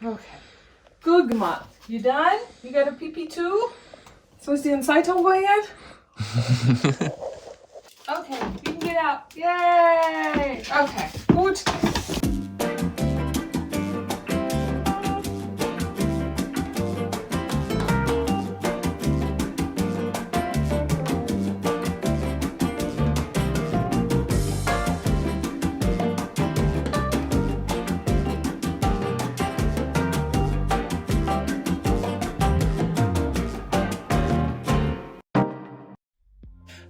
Okay. Gut gemacht. You done? You got a pee-pee too? Soll ich dir eine Zeitung bringen? Okay, you can get out. Yay! Okay, gut.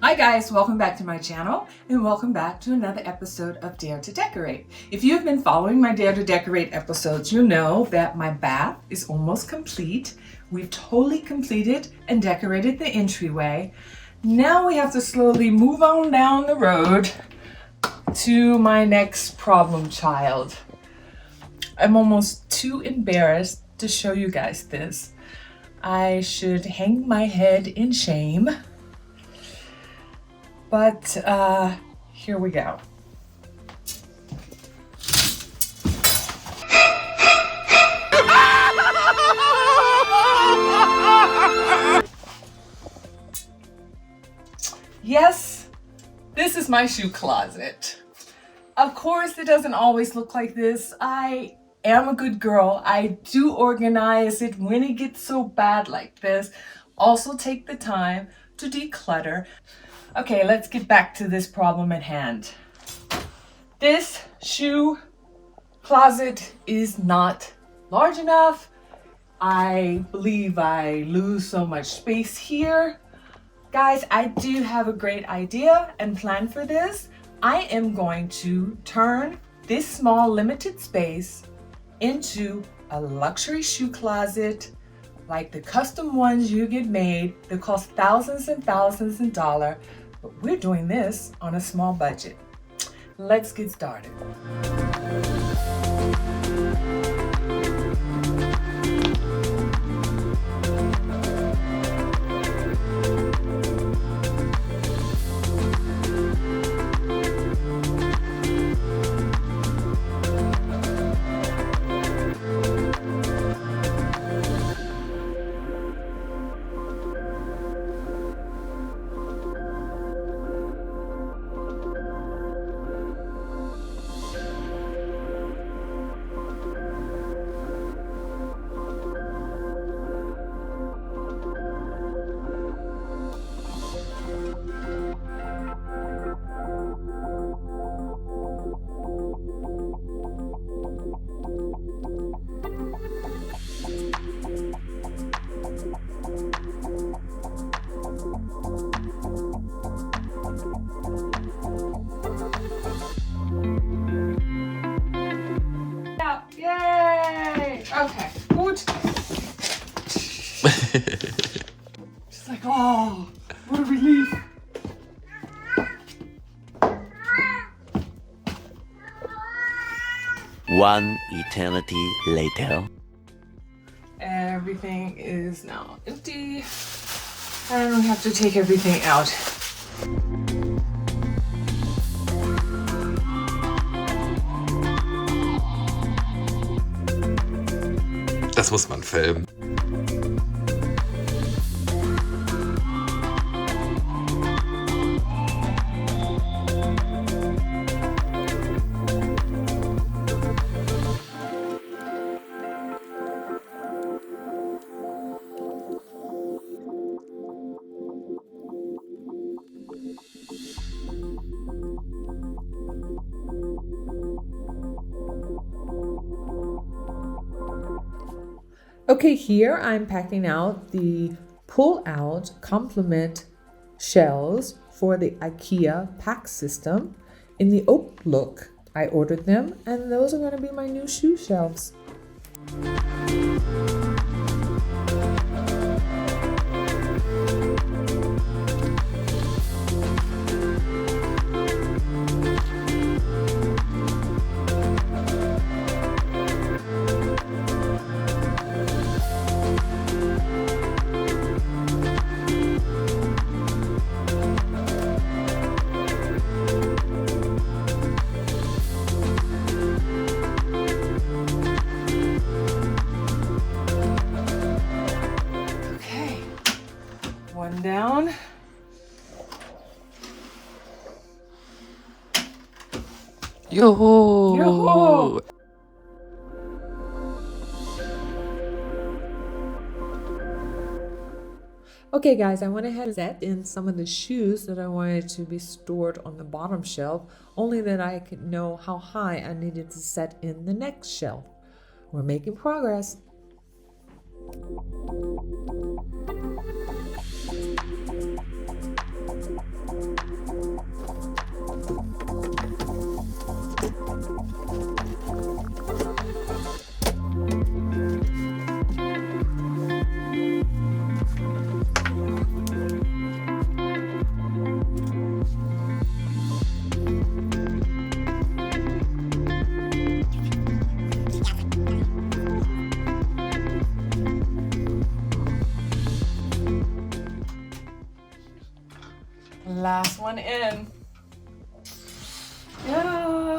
Hi guys, welcome back to my channel and welcome back to another episode of Dare to Decorate. If you've been following my Dare to Decorate episodes, you know that my bath is almost complete. We've totally completed and decorated the entryway. Now we have to slowly move on down the road to my next problem child. I'm almost too embarrassed to show you guys this. I should hang my head in shame. But here we go. Yes, this is my shoe closet. Of course, it doesn't always look like this. I am a good girl. I do organize it when it gets so bad like this. Also take the time to declutter. Okay, let's get back to this problem at hand. This shoe closet is not large enough. I believe I lose so much space here. Guys, I do have a great idea and plan for this. I am going to turn this small limited space into a luxury shoe closet like the custom ones you get made that cost thousands and thousands of dollars. But we're doing this on a small budget. Let's get started. Yay! Okay, gut. She's like, oh, what a relief. One eternity later. Everything is now empty. And we have to take everything out. Das muss man filmen. Okay, here I'm packing out the pull-out Kompliment shelves for the Ikea Pax system in the oak look. I ordered them and those are going to be my new shoe shelves. Yoo-hoo! Yoo-hoo! Okay guys, I went ahead and set in some of the shoes that I wanted to be stored on the bottom shelf, only that I could know how high I needed to set in the next shelf. We're making progress. Last one in. Yeah.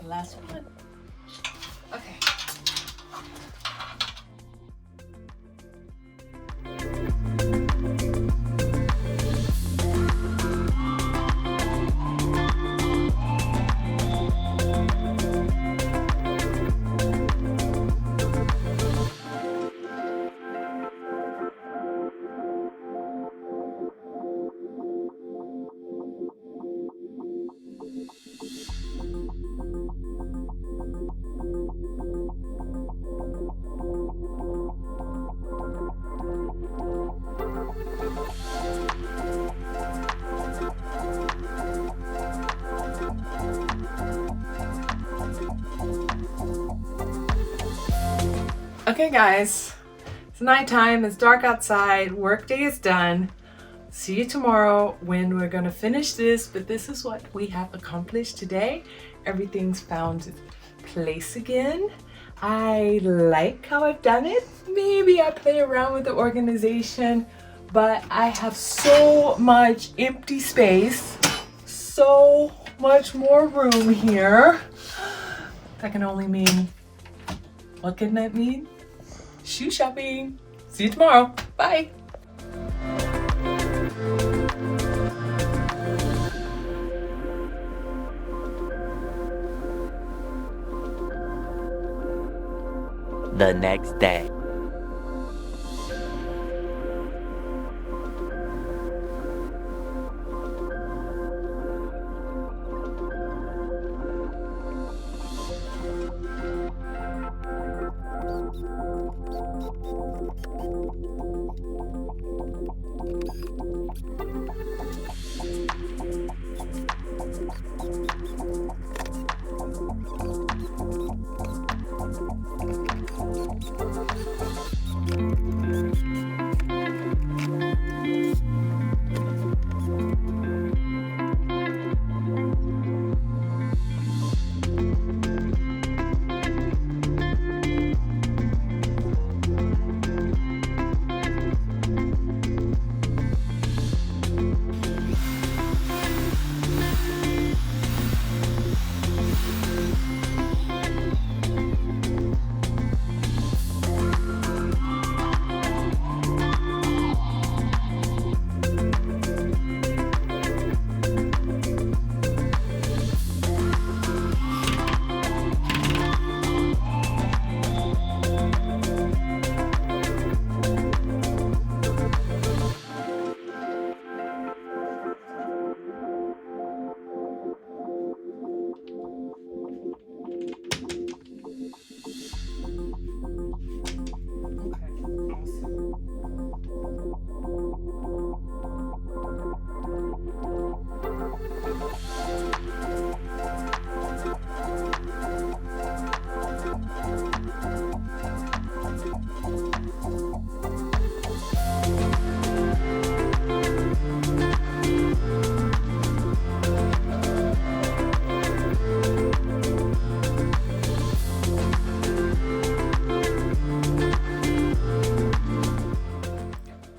Last one. Okay. Okay guys, it's nighttime, it's dark outside, workday is done. See you tomorrow when we're gonna finish this, but this is what we have accomplished today. Everything's found its place again. I like how I've done it. Maybe I play around with the organization, but I have so much empty space, so much more room here. That can only mean, what can that mean? Shoe shopping. See you tomorrow. Bye. The next day.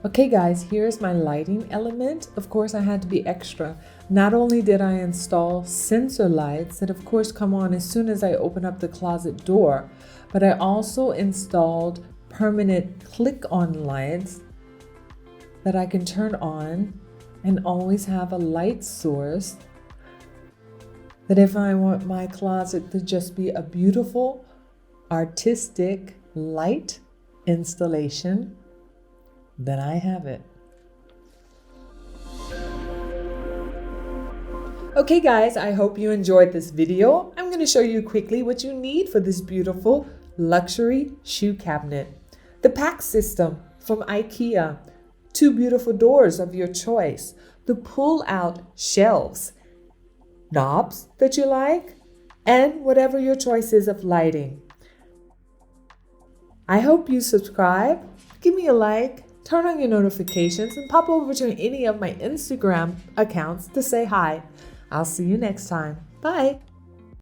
Okay guys, here's my lighting element. Of course, I had to be extra. Not only did I install sensor lights that of course come on as soon as I open up the closet door, but I also installed permanent click-on lights that I can turn on and always have a light source that if I want my closet to just be a beautiful, artistic, light installation, then I have it. Okay guys, I hope you enjoyed this video. I'm going to show you quickly what you need for this beautiful luxury shoe cabinet. The Pax system from Ikea, 2 beautiful doors of your choice, the pull-out shelves, knobs that you like, and whatever your choice is of lighting. I hope you subscribe, give me a like, turn on your notifications, and pop over to any of my Instagram accounts to say hi. I'll see you next time. Bye.